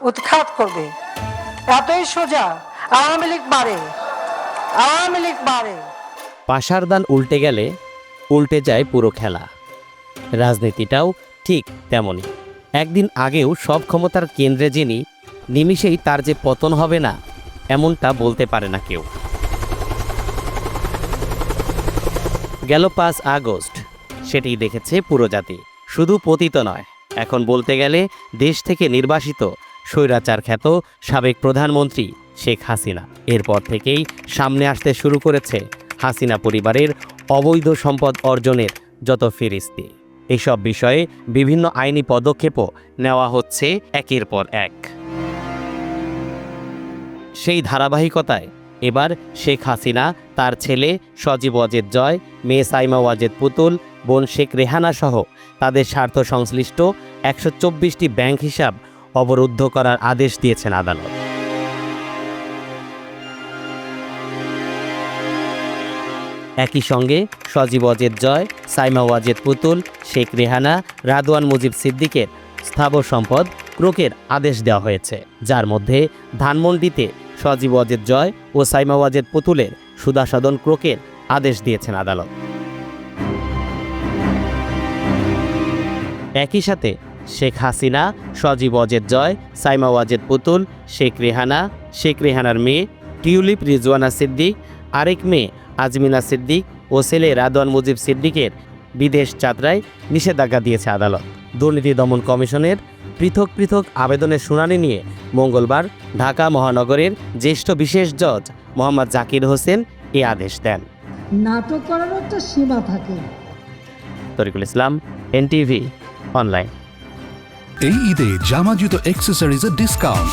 উৎখাত করবে। এতই সোজা। আওয়ামী লীগ বাড়ে, আওয়ামী লীগ বাড়ে। পাশার দান উল্টে গেলে উল্টে যায় পুরো খেলা। রাজনীতিটাও ঠিক তেমনই। একদিন আগেও সব ক্ষমতার কেন্দ্রে যিনি, নিমিষেই তার যে পতন হবে না এমনটা বলতে পারে না কেউ। গেল 5 আগস্ট সেটি দেখেছে পুরো জাতি। শুধু পতিত নয়, এখন বলতে গেলে দেশ থেকে নির্বাসিত স্বৈরাচার খ্যাত সাবেক প্রধানমন্ত্রী শেখ হাসিনা। এরপর থেকেই সামনে আসতে শুরু করেছে হাসিনা পরিবারের অবৈধ সম্পদ অর্জনের যত ফিরিস্তি। এসব বিষয়ে বিভিন্ন আইনি পদক্ষেপও নেওয়া হচ্ছে একের পর এক। সেই ধারাবাহিকতায় এবার শেখ হাসিনা, তার ছেলে সজীব ওয়াজেদ জয়, মেয়ে সাইমা ওয়াজেদ পুতুল, বোন শেখ রেহানা সহ তাদের স্বার্থ সংশ্লিষ্ট 124টি ব্যাংক হিসাব অবরুদ্ধ করার আদেশ দিয়েছেন আদালত। একই সঙ্গে সজীব ওয়াজেদ জয়, সাইমা ওয়াজেদ পুতুল, শেখ রেহানা, রাদওয়ান মুজিব সিদ্দিকের স্থাবর সম্পদ ক্রোকের আদেশ দেওয়া হয়েছে, যার মধ্যে ধানমন্ডিতে সজীব ওয়াজেদ জয় ও সাইমা ওয়াজেদ পুতুলের সুদাসাধন ক্রোকের আদেশ দিয়েছেন আদালত। একই সাথে শেখ হাসিনা, সজীব ওয়াজেদ জয়, সাইমা ওয়াজেদ পুতুল, শেখ রেহানার মেয়ে টিউলিপ রিজওয়ানা সিদ্দিক, আরেক মেয়ে আজমিনা সিদ্দিক ও ছেলে রাদওয়ান মুজিব সিদ্দিকের বিদেশ যাত্রায় নিষেধাজ্ঞা দিয়েছে আদালত। দুর্নীতি দমন কমিশনের পৃথক পৃথক আবেদনের শুনানি নিয়ে মঙ্গলবার ঢাকা মহানগরের জ্যেষ্ঠ বিশেষ জজ মোহাম্মদ জাকির হোসেন এ আদেশ দেন। নাটক করার একটা সীমা থাকে। তরিকুল ইসলাম, এনটিভি অনলাইন। এই ঈদে জামা জুতো অ্যাক্সেসরিজের ডিসকাউন্ট।